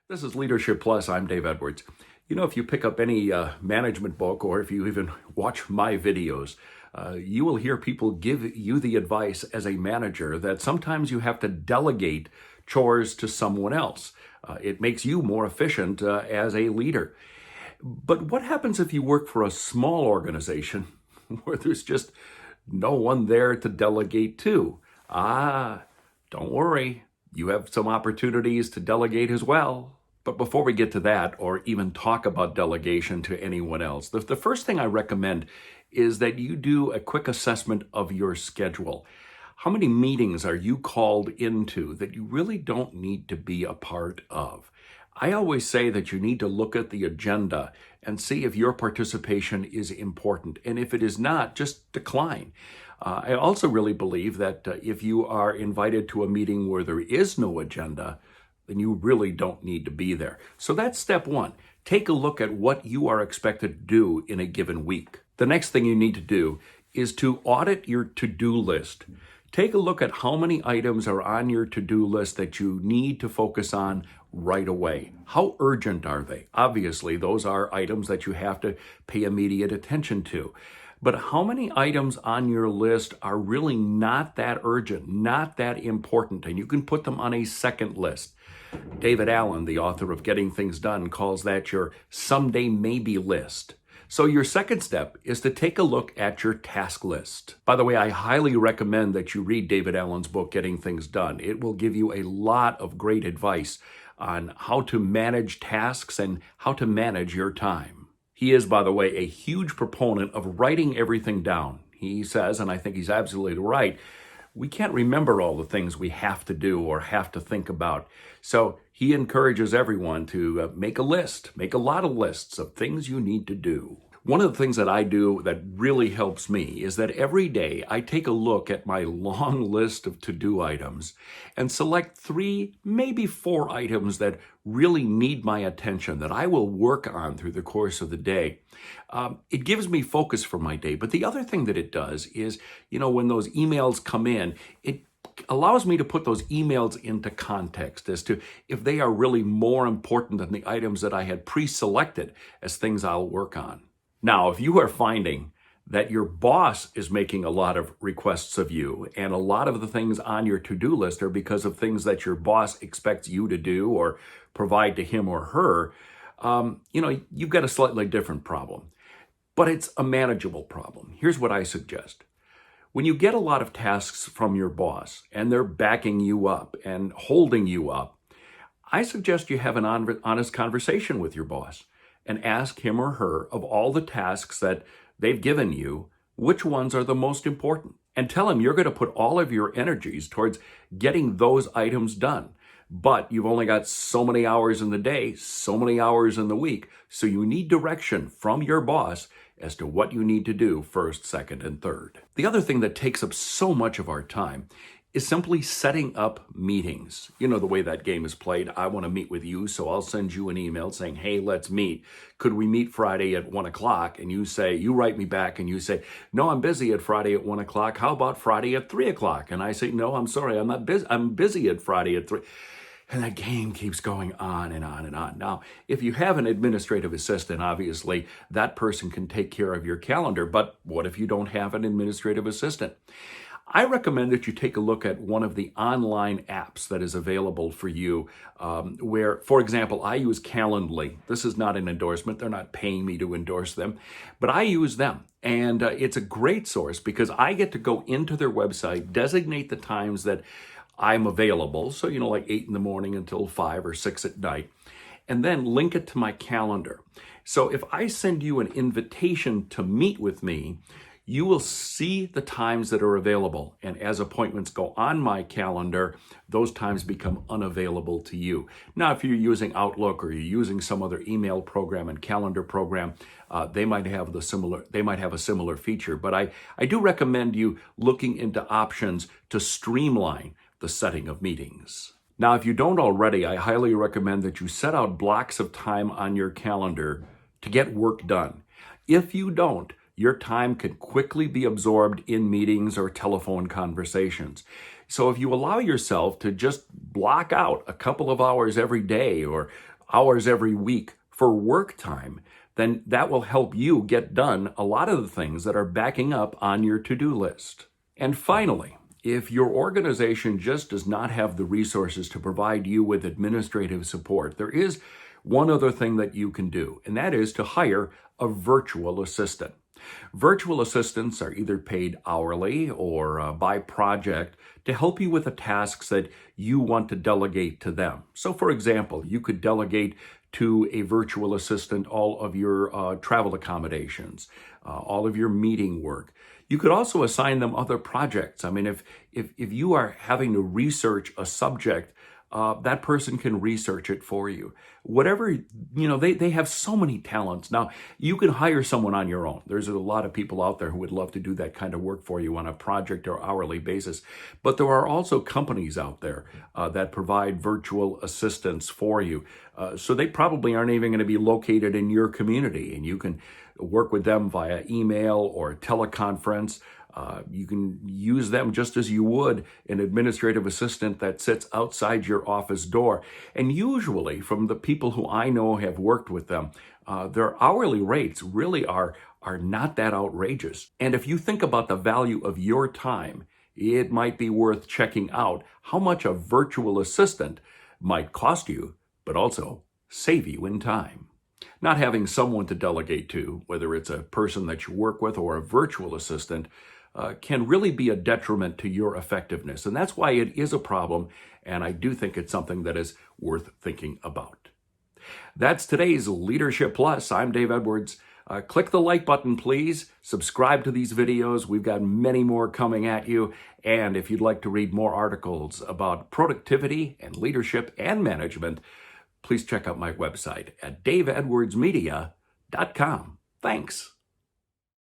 This is Leadership Plus. I'm Dave Edwards. You know, if you pick up any management book or if you even watch my videos, you will hear people give you the advice as a manager that sometimes you have to delegate chores to someone else. It makes you more efficient as a leader. But what happens if you work for a small organization where there's just no one there to delegate to? Don't worry. You have some opportunities to delegate as well. But before we get to that, or even talk about delegation to anyone else, the first thing I recommend is that you do a quick assessment of your schedule. How many meetings are you called into that you really don't need to be a part of? I always say that you need to look at the agenda and see if your participation is important. And if it is not, just decline. I also really believe that if you are invited to a meeting where there is no agenda, then you really don't need to be there. So that's step one. Take a look at what you are expected to do in a given week. The next thing you need to do is to audit your to-do list. Take a look at how many items are on your to-do list that you need to focus on right away. How urgent are they? Obviously, those are items that you have to pay immediate attention to. But how many items on your list are really not that urgent, not that important, and you can put them on a second list? David Allen, the author of Getting Things Done, calls that your someday maybe list. So your second step is to take a look at your task list. By the way, I highly recommend that you read David Allen's book, Getting Things Done. It will give you a lot of great advice on how to manage tasks and how to manage your time. He is, by the way, a huge proponent of writing everything down. He says, and I think he's absolutely right, we can't remember all the things we have to do or have to think about. So he encourages everyone to make a list, make a lot of lists of things you need to do. One of the things that I do that really helps me is that every day I take a look at my long list of to-do items and select 3, maybe 4 items that really need my attention that I will work on through the course of the day. It gives me focus for my day. But the other thing that it does is, when those emails come in, it allows me to put those emails into context as to if they are really more important than the items that I had pre-selected as things I'll work on. Now, if you are finding that your boss is making a lot of requests of you and a lot of the things on your to-do list are because of things that your boss expects you to do or provide to him or her, you've got a slightly different problem. But it's a manageable problem. Here's what I suggest. When you get a lot of tasks from your boss and they're backing you up and holding you up, I suggest you have an honest conversation with your boss and ask him or her, of all the tasks that they've given you, which ones are the most important. And tell him you're going to put all of your energies towards getting those items done. But you've only got so many hours in the day, so many hours in the week, so you need direction from your boss as to what you need to do first, second, and third. The other thing that takes up so much of our time is simply setting up meetings. You know the way that game is played. I want to meet with you, so I'll send you an email saying, hey, let's meet. Could we meet Friday at 1 o'clock? And you write me back and you say, no, I'm busy at Friday at 1 o'clock. How about Friday at 3 o'clock? And I say, no, I'm sorry, I'm not busy. I'm busy at Friday at 3. And that game keeps going on and on and on. Now, if you have an administrative assistant, obviously, that person can take care of your calendar. But what if you don't have an administrative assistant? I recommend that you take a look at one of the online apps that is available for you, where, for example, I use Calendly. This is not an endorsement. They're not paying me to endorse them, but I use them. And it's a great source because I get to go into their website, designate the times that I'm available, so like 8 in the morning until 5 or 6 at night, and then link it to my calendar. So if I send you an invitation to meet with me, you will see the times that are available. And as appointments go on my calendar, those times become unavailable to you. Now, if you're using Outlook or you're using some other email program and calendar program, they might have a similar feature. But I do recommend you looking into options to streamline the setting of meetings. Now, if you don't already, I highly recommend that you set out blocks of time on your calendar to get work done. If you don't, your time can quickly be absorbed in meetings or telephone conversations. So if you allow yourself to just block out a couple of hours every day or hours every week for work time, then that will help you get done a lot of the things that are backing up on your to-do list. And finally, if your organization just does not have the resources to provide you with administrative support, there is one other thing that you can do, and that is to hire a virtual assistant. Virtual assistants are either paid hourly or by project to help you with the tasks that you want to delegate to them. So, for example, you could delegate to a virtual assistant all of your travel accommodations, all of your meeting work. You could also assign them other projects. I mean, if you are having to research a subject, that person can research it for you. Whatever, they have so many talents. Now, you can hire someone on your own. There's a lot of people out there who would love to do that kind of work for you on a project or hourly basis. But there are also companies out there that provide virtual assistants for you. So they probably aren't even going to be located in your community, and you can work with them via email or teleconference. You can use them just as you would an administrative assistant that sits outside your office door. And usually, from the people who I know have worked with them, their hourly rates really are not that outrageous. And if you think about the value of your time, it might be worth checking out how much a virtual assistant might cost you, but also save you in time. Not having someone to delegate to, whether it's a person that you work with or a virtual assistant, can really be a detriment to your effectiveness. And that's why it is a problem, and I do think it's something that is worth thinking about. That's today's Leadership Plus. I'm Dave Edwards. Click the like button, please. Subscribe to these videos. We've got many more coming at you. And if you'd like to read more articles about productivity and leadership and management, please check out my website at daveedwardsmedia.com. Thanks.